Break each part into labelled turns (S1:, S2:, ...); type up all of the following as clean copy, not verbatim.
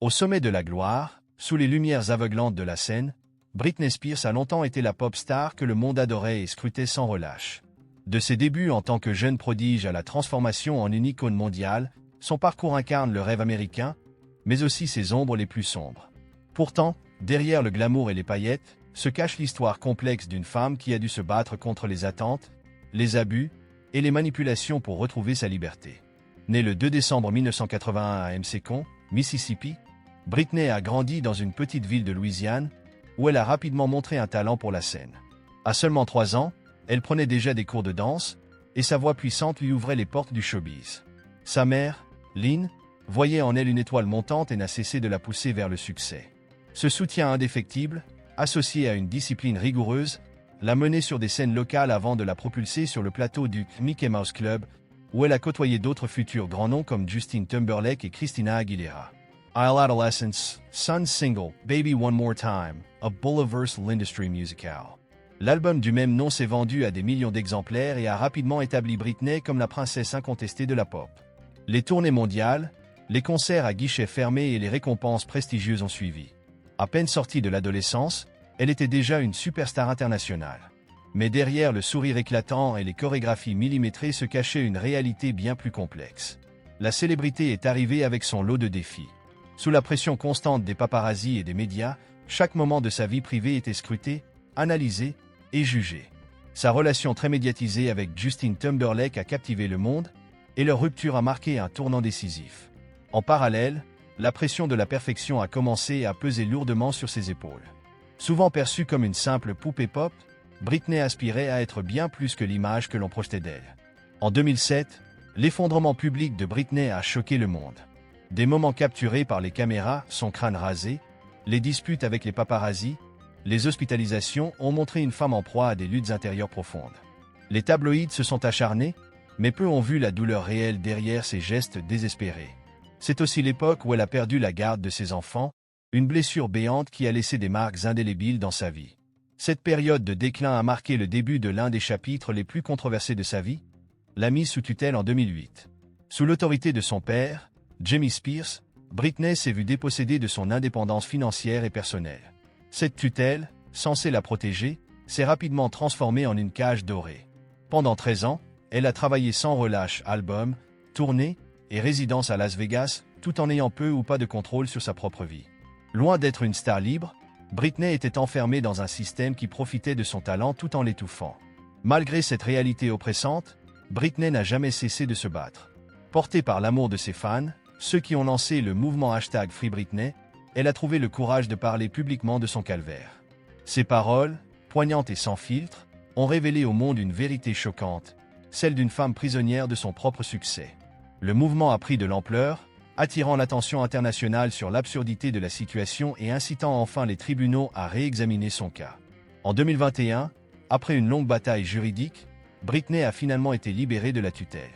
S1: Au sommet de la gloire, sous les lumières aveuglantes de la scène, Britney Spears a longtemps été la pop star que le monde adorait et scrutait sans relâche. De ses débuts en tant que jeune prodige à la transformation en une icône mondiale, son parcours incarne le rêve américain, mais aussi ses ombres les plus sombres. Pourtant, derrière le glamour et les paillettes, se cache l'histoire complexe d'une femme qui a dû se battre contre les attentes, les abus et les manipulations pour retrouver sa liberté. Née le 2 décembre 1981 à Msecon, Mississippi, Britney a grandi dans une petite ville de Louisiane, où elle a rapidement montré un talent pour la scène. À seulement 3 ans, elle prenait déjà des cours de danse, et sa voix puissante lui ouvrait les portes du showbiz. Sa mère, Lynn, voyait en elle une étoile montante et n'a cessé de la pousser vers le succès. Ce soutien indéfectible, associé à une discipline rigoureuse, l'a menée sur des scènes locales avant de la propulser sur le plateau du Mickey Mouse Club, où elle a côtoyé d'autres futurs grands noms comme Justin Timberlake et Christina Aguilera. Isle Adolescence, Sun Single, Baby One More Time, a Bouleversal Industry Musical. L'album du même nom s'est vendu à des millions d'exemplaires et a rapidement établi Britney comme la princesse incontestée de la pop. Les tournées mondiales, les concerts à guichets fermés et les récompenses prestigieuses ont suivi. À peine sortie de l'adolescence, elle était déjà une superstar internationale. Mais derrière le sourire éclatant et les chorégraphies millimétrées se cachait une réalité bien plus complexe. La célébrité est arrivée avec son lot de défis. Sous la pression constante des paparazzis et des médias, chaque moment de sa vie privée était scruté, analysé et jugé. Sa relation très médiatisée avec Justin Timberlake a captivé le monde, et leur rupture a marqué un tournant décisif. En parallèle, la pression de la perfection a commencé à peser lourdement sur ses épaules. Souvent perçue comme une simple poupée pop, Britney aspirait à être bien plus que l'image que l'on projetait d'elle. En 2007, l'effondrement public de Britney a choqué le monde. Des moments capturés par les caméras, son crâne rasé, les disputes avec les paparazzis, les hospitalisations ont montré une femme en proie à des luttes intérieures profondes. Les tabloïds se sont acharnés, mais peu ont vu la douleur réelle derrière ces gestes désespérés. C'est aussi l'époque où elle a perdu la garde de ses enfants, une blessure béante qui a laissé des marques indélébiles dans sa vie. Cette période de déclin a marqué le début de l'un des chapitres les plus controversés de sa vie, la mise sous tutelle en 2008. Sous l'autorité de son père, Jamie Spears, Britney s'est vue dépossédée de son indépendance financière et personnelle. Cette tutelle, censée la protéger, s'est rapidement transformée en une cage dorée. Pendant 13 ans, elle a travaillé sans relâche albums, tournées et résidences à Las Vegas, tout en ayant peu ou pas de contrôle sur sa propre vie. Loin d'être une star libre, Britney était enfermée dans un système qui profitait de son talent tout en l'étouffant. Malgré cette réalité oppressante, Britney n'a jamais cessé de se battre. Portée par l'amour de ses fans, ceux qui ont lancé le mouvement #FreeBritney, elle a trouvé le courage de parler publiquement de son calvaire. Ses paroles, poignantes et sans filtre, ont révélé au monde une vérité choquante, celle d'une femme prisonnière de son propre succès. Le mouvement a pris de l'ampleur, attirant l'attention internationale sur l'absurdité de la situation et incitant enfin les tribunaux à réexaminer son cas. En 2021, après une longue bataille juridique, Britney a finalement été libérée de la tutelle.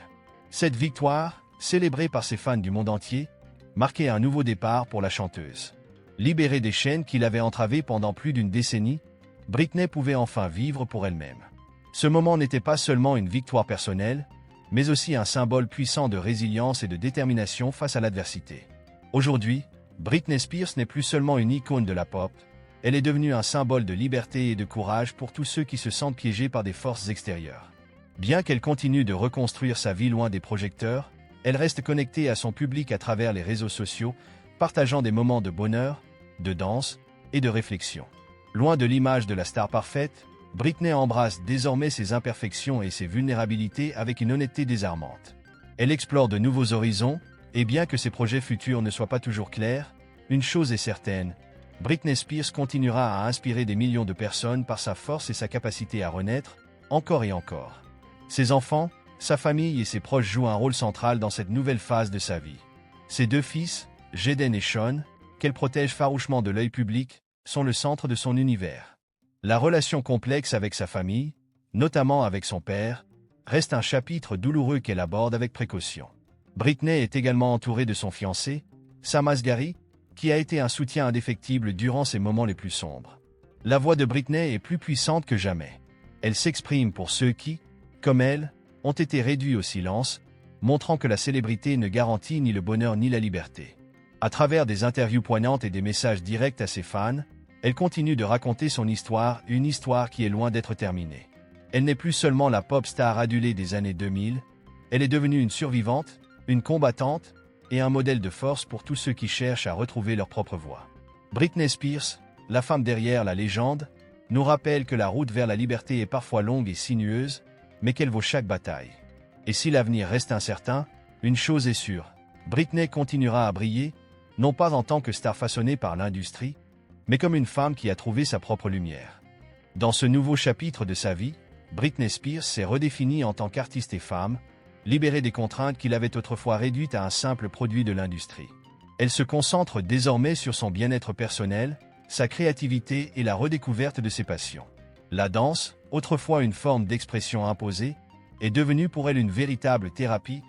S1: Cette victoire, célébrée par ses fans du monde entier, marquait un nouveau départ pour la chanteuse. Libérée des chaînes qui l'avaient entravée pendant plus d'une décennie, Britney pouvait enfin vivre pour elle-même. Ce moment n'était pas seulement une victoire personnelle, mais aussi un symbole puissant de résilience et de détermination face à l'adversité. Aujourd'hui, Britney Spears n'est plus seulement une icône de la pop, elle est devenue un symbole de liberté et de courage pour tous ceux qui se sentent piégés par des forces extérieures. Bien qu'elle continue de reconstruire sa vie loin des projecteurs, elle reste connectée à son public à travers les réseaux sociaux, partageant des moments de bonheur, de danse et de réflexion. Loin de l'image de la star parfaite, Britney embrasse désormais ses imperfections et ses vulnérabilités avec une honnêteté désarmante. Elle explore de nouveaux horizons, et bien que ses projets futurs ne soient pas toujours clairs, une chose est certaine, Britney Spears continuera à inspirer des millions de personnes par sa force et sa capacité à renaître, encore et encore. Ses enfants, sa famille et ses proches jouent un rôle central dans cette nouvelle phase de sa vie. Ses 2 fils, Jaden et Sean, qu'elle protège farouchement de l'œil public, sont le centre de son univers. La relation complexe avec sa famille, notamment avec son père, reste un chapitre douloureux qu'elle aborde avec précaution. Britney est également entourée de son fiancé, Sam Asghari, qui a été un soutien indéfectible durant ses moments les plus sombres. La voix de Britney est plus puissante que jamais. Elle s'exprime pour ceux qui, comme elle, ont été réduits au silence, montrant que la célébrité ne garantit ni le bonheur ni la liberté. À travers des interviews poignantes et des messages directs à ses fans, elle continue de raconter son histoire, une histoire qui est loin d'être terminée. Elle n'est plus seulement la pop star adulée des années 2000, elle est devenue une survivante, une combattante et un modèle de force pour tous ceux qui cherchent à retrouver leur propre voix. Britney Spears, la femme derrière la légende, nous rappelle que la route vers la liberté est parfois longue et sinueuse, mais qu'elle vaut chaque bataille. Et si l'avenir reste incertain, une chose est sûre, Britney continuera à briller, non pas en tant que star façonnée par l'industrie, mais comme une femme qui a trouvé sa propre lumière. Dans ce nouveau chapitre de sa vie, Britney Spears s'est redéfinie en tant qu'artiste et femme, libérée des contraintes qui l'avaient autrefois réduite à un simple produit de l'industrie. Elle se concentre désormais sur son bien-être personnel, sa créativité et la redécouverte de ses passions. La danse, autrefois une forme d'expression imposée, est devenue pour elle une véritable thérapie,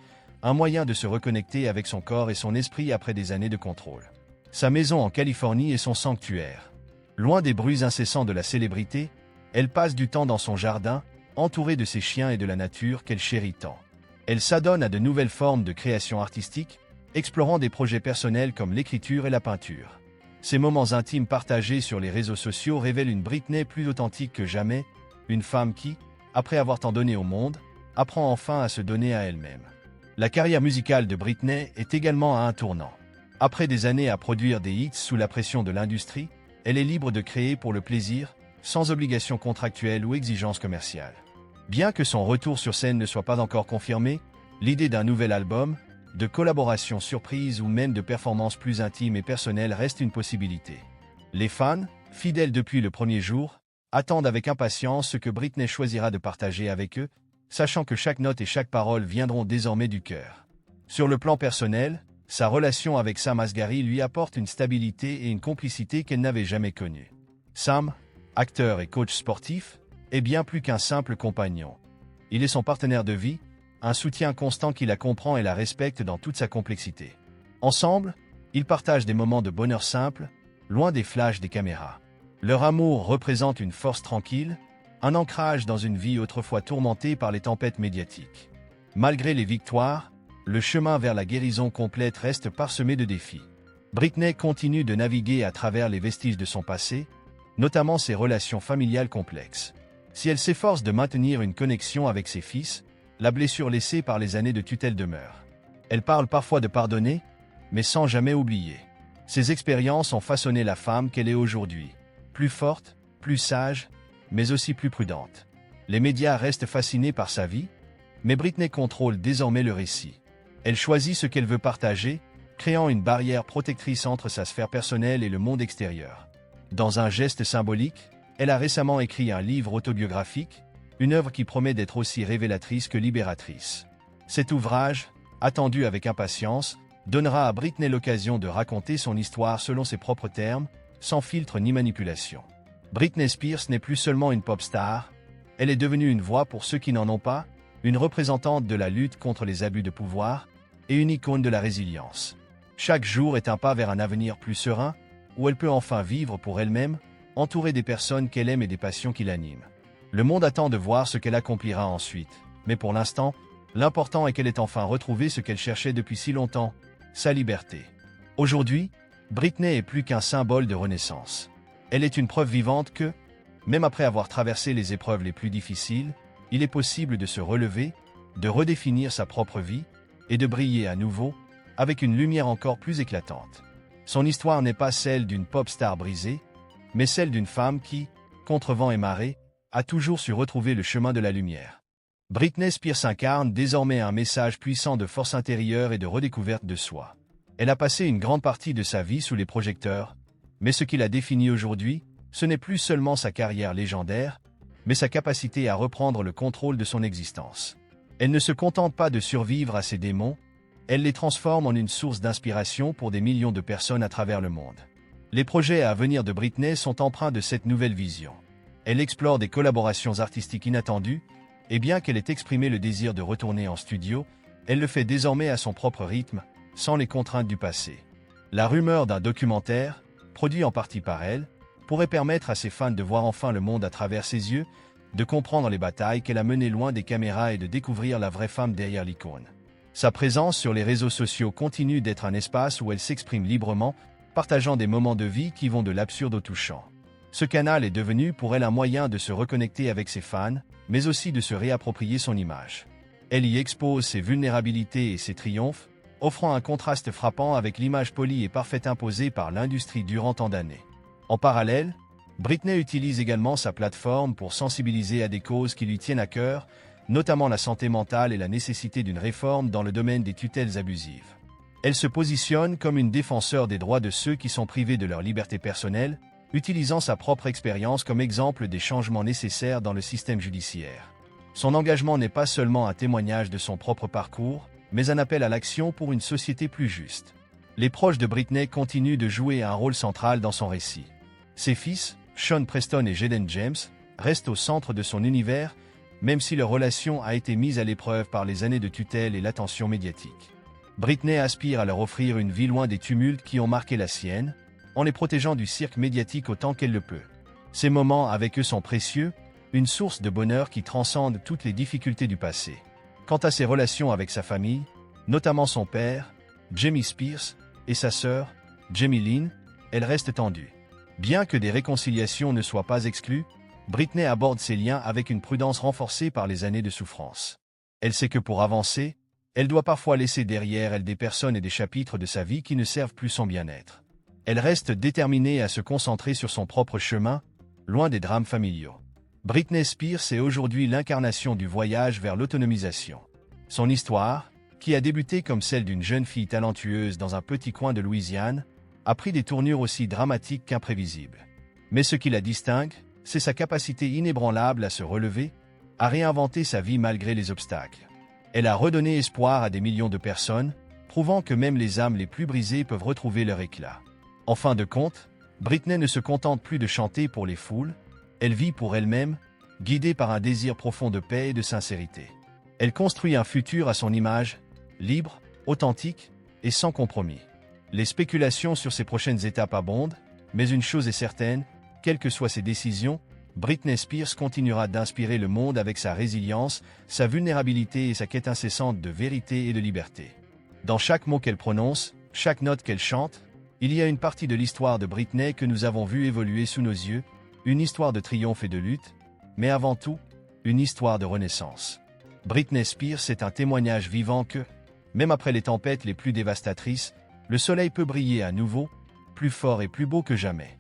S1: un moyen de se reconnecter avec son corps et son esprit après des années de contrôle. Sa maison en Californie est son sanctuaire. Loin des bruits incessants de la célébrité, elle passe du temps dans son jardin, entourée de ses chiens et de la nature qu'elle chérit tant. Elle s'adonne à de nouvelles formes de création artistique, explorant des projets personnels comme l'écriture et la peinture. Ces moments intimes partagés sur les réseaux sociaux révèlent une Britney plus authentique que jamais, une femme qui, après avoir tant donné au monde, apprend enfin à se donner à elle-même. La carrière musicale de Britney est également à un tournant. Après des années à produire des hits sous la pression de l'industrie, elle est libre de créer pour le plaisir, sans obligation contractuelle ou exigence commerciale. Bien que son retour sur scène ne soit pas encore confirmé, l'idée d'un nouvel album, de collaborations surprises ou même de performances plus intimes et personnelles reste une possibilité. Les fans, fidèles depuis le premier jour, attendent avec impatience ce que Britney choisira de partager avec eux, sachant que chaque note et chaque parole viendront désormais du cœur. Sur le plan personnel, sa relation avec Sam Asghari lui apporte une stabilité et une complicité qu'elle n'avait jamais connues. Sam, acteur et coach sportif, est bien plus qu'un simple compagnon. Il est son partenaire de vie, un soutien constant qui la comprend et la respecte dans toute sa complexité. Ensemble, ils partagent des moments de bonheur simple, loin des flashs des caméras. Leur amour représente une force tranquille, un ancrage dans une vie autrefois tourmentée par les tempêtes médiatiques. Malgré les victoires, le chemin vers la guérison complète reste parsemé de défis. Britney continue de naviguer à travers les vestiges de son passé, notamment ses relations familiales complexes. Si elle s'efforce de maintenir une connexion avec ses fils, la blessure laissée par les années de tutelle demeure. Elle parle parfois de pardonner, mais sans jamais oublier. Ces expériences ont façonné la femme qu'elle est aujourd'hui. Plus forte, plus sage, mais aussi plus prudente. Les médias restent fascinés par sa vie, mais Britney contrôle désormais le récit. Elle choisit ce qu'elle veut partager, créant une barrière protectrice entre sa sphère personnelle et le monde extérieur. Dans un geste symbolique, elle a récemment écrit un livre autobiographique, une œuvre qui promet d'être aussi révélatrice que libératrice. Cet ouvrage, attendu avec impatience, donnera à Britney l'occasion de raconter son histoire selon ses propres termes, sans filtre ni manipulation. Britney Spears n'est plus seulement une pop star, elle est devenue une voix pour ceux qui n'en ont pas, une représentante de la lutte contre les abus de pouvoir et une icône de la résilience. Chaque jour est un pas vers un avenir plus serein, où elle peut enfin vivre pour elle-même, entourée des personnes qu'elle aime et des passions qui l'animent. Le monde attend de voir ce qu'elle accomplira ensuite, mais pour l'instant, l'important est qu'elle ait enfin retrouvé ce qu'elle cherchait depuis si longtemps, sa liberté. Aujourd'hui, Britney est plus qu'un symbole de renaissance. Elle est une preuve vivante que, même après avoir traversé les épreuves les plus difficiles, il est possible de se relever, de redéfinir sa propre vie et de briller à nouveau, avec une lumière encore plus éclatante. Son histoire n'est pas celle d'une pop star brisée, mais celle d'une femme qui, contre vent et marée, a toujours su retrouver le chemin de la lumière. Britney Spears incarne désormais un message puissant de force intérieure et de redécouverte de soi. Elle a passé une grande partie de sa vie sous les projecteurs, mais ce qui la définit aujourd'hui, ce n'est plus seulement sa carrière légendaire, mais sa capacité à reprendre le contrôle de son existence. Elle ne se contente pas de survivre à ses démons, elle les transforme en une source d'inspiration pour des millions de personnes à travers le monde. Les projets à venir de Britney sont empreints de cette nouvelle vision. Elle explore des collaborations artistiques inattendues, et bien qu'elle ait exprimé le désir de retourner en studio, elle le fait désormais à son propre rythme, sans les contraintes du passé. La rumeur d'un documentaire, produit en partie par elle, pourrait permettre à ses fans de voir enfin le monde à travers ses yeux, de comprendre les batailles qu'elle a menées loin des caméras et de découvrir la vraie femme derrière l'icône. Sa présence sur les réseaux sociaux continue d'être un espace où elle s'exprime librement, partageant des moments de vie qui vont de l'absurde au touchant. Ce canal est devenu pour elle un moyen de se reconnecter avec ses fans, mais aussi de se réapproprier son image. Elle y expose ses vulnérabilités et ses triomphes, offrant un contraste frappant avec l'image polie et parfaite imposée par l'industrie durant tant d'années. En parallèle, Britney utilise également sa plateforme pour sensibiliser à des causes qui lui tiennent à cœur, notamment la santé mentale et la nécessité d'une réforme dans le domaine des tutelles abusives. Elle se positionne comme une défenseur des droits de ceux qui sont privés de leur liberté personnelle, utilisant sa propre expérience comme exemple des changements nécessaires dans le système judiciaire. Son engagement n'est pas seulement un témoignage de son propre parcours, mais un appel à l'action pour une société plus juste. Les proches de Britney continuent de jouer un rôle central dans son récit. Ses fils, Sean Preston et Jaden James, restent au centre de son univers, même si leur relation a été mise à l'épreuve par les années de tutelle et l'attention médiatique. Britney aspire à leur offrir une vie loin des tumultes qui ont marqué la sienne, en les protégeant du cirque médiatique autant qu'elle le peut. Ces moments avec eux sont précieux, une source de bonheur qui transcende toutes les difficultés du passé. Quant à ses relations avec sa famille, notamment son père, Jamie Spears, et sa sœur, Jamie Lynn, elles restent tendues. Bien que des réconciliations ne soient pas exclues, Britney aborde ces liens avec une prudence renforcée par les années de souffrance. Elle sait que pour avancer, elle doit parfois laisser derrière elle des personnes et des chapitres de sa vie qui ne servent plus son bien-être. Elle reste déterminée à se concentrer sur son propre chemin, loin des drames familiaux. Britney Spears est aujourd'hui l'incarnation du voyage vers l'autonomisation. Son histoire, qui a débuté comme celle d'une jeune fille talentueuse dans un petit coin de Louisiane, a pris des tournures aussi dramatiques qu'imprévisibles. Mais ce qui la distingue, c'est sa capacité inébranlable à se relever, à réinventer sa vie malgré les obstacles. Elle a redonné espoir à des millions de personnes, prouvant que même les âmes les plus brisées peuvent retrouver leur éclat. En fin de compte, Britney ne se contente plus de chanter pour les foules, elle vit pour elle-même, guidée par un désir profond de paix et de sincérité. Elle construit un futur à son image, libre, authentique et sans compromis. Les spéculations sur ses prochaines étapes abondent, mais une chose est certaine, quelles que soient ses décisions, Britney Spears continuera d'inspirer le monde avec sa résilience, sa vulnérabilité et sa quête incessante de vérité et de liberté. Dans chaque mot qu'elle prononce, chaque note qu'elle chante, il y a une partie de l'histoire de Britney que nous avons vue évoluer sous nos yeux, une histoire de triomphe et de lutte, mais avant tout, une histoire de renaissance. Britney Spears est un témoignage vivant que, même après les tempêtes les plus dévastatrices, le soleil peut briller à nouveau, plus fort et plus beau que jamais.